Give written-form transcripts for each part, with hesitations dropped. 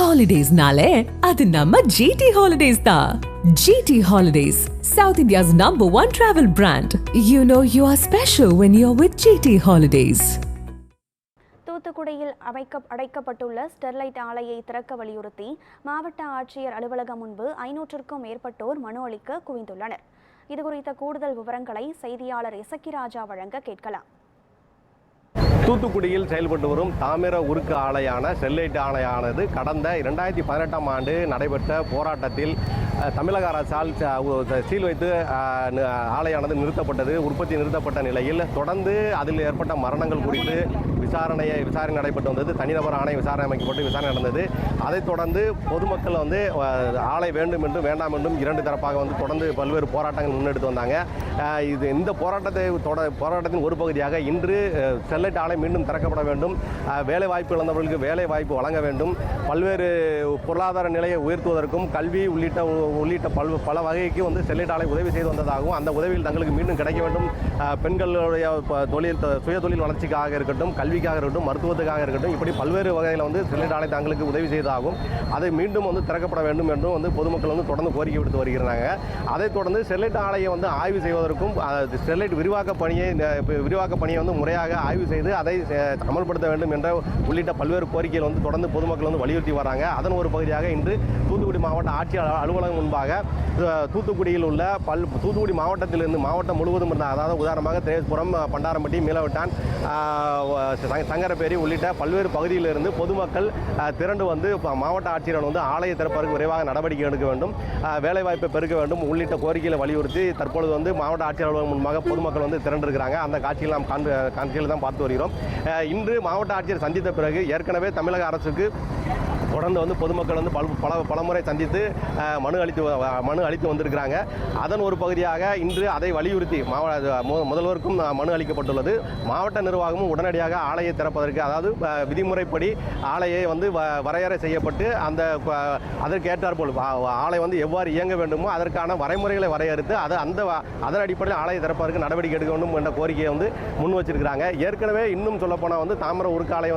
Holidays-nale, adu namma GT Holidays da. GT Holidays, South India's #1 travel brand. You know you are special when you're with GT Holidays. தூத்துக்குடியில் அடைக்கப்பட்டுள்ள Sterlite ஆலையை திறக்க வலியுறுத்தி மாவட்ட ஆட்சியர் அலுவலகம் முன்பு 500க்கும் மேற்பட்டோர் மனு அளிக்க குவிந்துள்ளனர். இதுகுறித்த கூடுதல் விவரங்களை செய்தியாளர் இசக்கிராஜா வழங்க கேட்கலாம். தூத்துக்குடியில் செயல்பட்டு வரும் தாமிர உருக்கு ஆலையான ஸ்டெர்லைட் ஆலையானது கடந்த 2018ஆம் ஆண்டு நடைபெற்ற போராட்டத்தில் தமிழக அரசால் சீல் வைத்து ஆலையானது நிறுத்தப்பட்டது. உற்பத்தி நிறுத்தப்பட்ட நிலையில் தொடர்ந்து அதில் ஏற்பட்ட மரணங்கள் குறித்து விசாரணை நடைபெற்று வந்தது. தனிநபர் ஆணை விசாரணை அமைக்கப்பட்டு விசாரணை நடந்தது. அதைத் தொடர்ந்து பொதுமக்கள் ஆலை வேண்டும் என்றும் வேண்டாம் என்றும் இரண்டு தரப்பாக தொடர்ந்து பல்வேறு போராட்டங்கள் முன்னெடுத்து வந்தாங்க. இந்த போராட்டத்தின் ஒரு பகுதியாக இன்று ஸ்டெர்லைட் ஆலை மீண்டும் திறக்கப்பட வேண்டும், வேலை வாய்ப்பு இழந்தவர்களுக்கு வேலை வாய்ப்பு வழங்க வேண்டும், பல்வேறு பொருளாதார நிலையை உயர்த்துவதற்கும் கல்வி உள்ளிட்ட பல வகைக்கு ஸ்டெர்லைட் ஆலை உதவி செய்து வந்ததாகவும் அந்த உதவியில் தங்களுக்கு மீண்டும் கிடைக்க வேண்டும், பெண்களுடைய சுய தொழில் வளர்ச்சிக்காக இருக்கட்டும், கல்விக்காக இருக்கட்டும், மருத்துவத்துக்காக இருக்கட்டும், இப்படி பல்வேறு வகையில் ஸ்டெர்லைட் ஆலை தங்களுக்கு உதவி செய்ததாகவும் அதை மீண்டும் திறக்கப்பட வேண்டும் என்றும் பொதுமக்கள் தொடர்ந்து கோரிக்கை விடுத்து வருகிறாங்க. அதைத் தொடர்ந்து ஸ்டெர்லைட் ஆலையை ஆய்வு செய்வதற்கும் ஸ்டெர்லைட் விரிவாக்க பணியை முறையாக ஆய்வு செய்து அதை அமல்படுத்த வேண்டும் என்ற உள்ளிட்ட பல்வேறு கோரிக்கைகள் தொடர்ந்து பொதுமக்கள் வலியுறுத்தி வராங்க. அதன் ஒரு பகுதியாக இன்று தூத்துக்குடி மாவட்ட ஆட்சியர் அலுவலகம் முன்பாக தூத்துக்குடியில் உள்ள தூத்துக்குடி மாவட்டத்திலிருந்து மாவட்டம் முழுவதும் இருந்த, அதாவது உதாரணமாக தேஸ்புரம், பண்டாரம்பட்டி, மீளவட்டான், சங்கரப்பேரி உள்ளிட்ட பல்வேறு பகுதியிலிருந்து பொதுமக்கள் திரண்டு மாவட்ட ஆட்சியர் ஆலையை திறப்பதற்கு விரைவாக நடவடிக்கை எடுக்க வேண்டும், வேலைவாய்ப்பை பெருக்க வேண்டும் உள்ளிட்ட கோரிக்கைகளை வலியுறுத்தி தற்பொழுது மாவட்ட ஆட்சியர் அலுவலகம் முன்பாக பொதுமக்கள் திரண்டிருக்கிறாங்க. அந்த காட்சியில் நாம் காட்சியில் தான் பார்த்து வருகிறோம். இன்று மாவட்ட ஆட்சியர் சந்தித்த பிறகு ஏற்கனவே தமிழக அரசுக்கு தொடர்ந்து பொதுமக்கள் பலமுறை சந்தித்து மனு அளித்து வந்திருக்கிறாங்க. அதன் ஒரு பகுதியாக இன்று அதை வலியுறுத்தி முதல்வருக்கும் மனு அளிக்கப்பட்டுள்ளது. மாவட்ட நிர்வாகமும் உடனடியாக ஆலையை திறப்பதற்கு, அதாவது விதிமுறைப்படி ஆலையை வரையறை செய்யப்பட்டு அதற்கு ஏற்றாற்போல் ஆலை எவ்வாறு இயங்க வேண்டுமோ அதற்கான வரைமுறைகளை வரையறுத்து அதன் அடிப்படையில் ஆலையை திறப்பதற்கு நடவடிக்கை எடுக்க வேண்டும் என்ற கோரிக்கையை முன் வச்சிருக்கிறாங்க. ஏற்கனவே இன்னும் சொல்லப்போனால் தாமிர உருக்காலை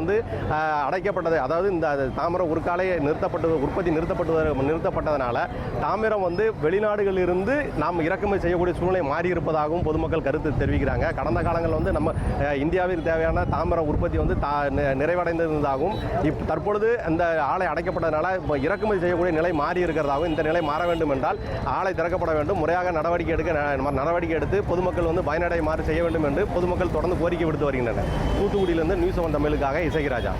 அடைக்கப்பட்டது, அதாவது இந்த தாமிர உருக்காலை உற்பத்தி நிறுத்தப்பட்டதனால தாமிரம் வெளிநாடுகளில் இருந்து நாம் இறக்குமதி செய்யக்கூடிய சூழ்நிலை மாறி இருப்பதாகவும் பொதுமக்கள் கருத்து தெரிவிக்கிறாங்க. கடந்த காலங்களில் நம்ம இந்தியாவிற்கு தேவையான தாமிரம் உற்பத்தி நிறைவடைந்திருந்ததாகவும் தற்பொழுது இந்த ஆலை அடைக்கப்பட்டதனால இறக்குமதி செய்யக்கூடிய நிலை மாறி இருக்கிறதாகவும், இந்த நிலை மாற வேண்டும் என்றால் ஆலை திறக்கப்பட வேண்டும், முறையாக நடவடிக்கை எடுத்து பொதுமக்கள் பயனடைமாறு செய்ய வேண்டும் என்று பொதுமக்கள் தொடர்ந்து கோரிக்கை விடுத்து வருகின்றனர். தூத்துக்குடியிலிருந்து நியூஸ் 7 தமிழுக்காக இசக்கிராஜா.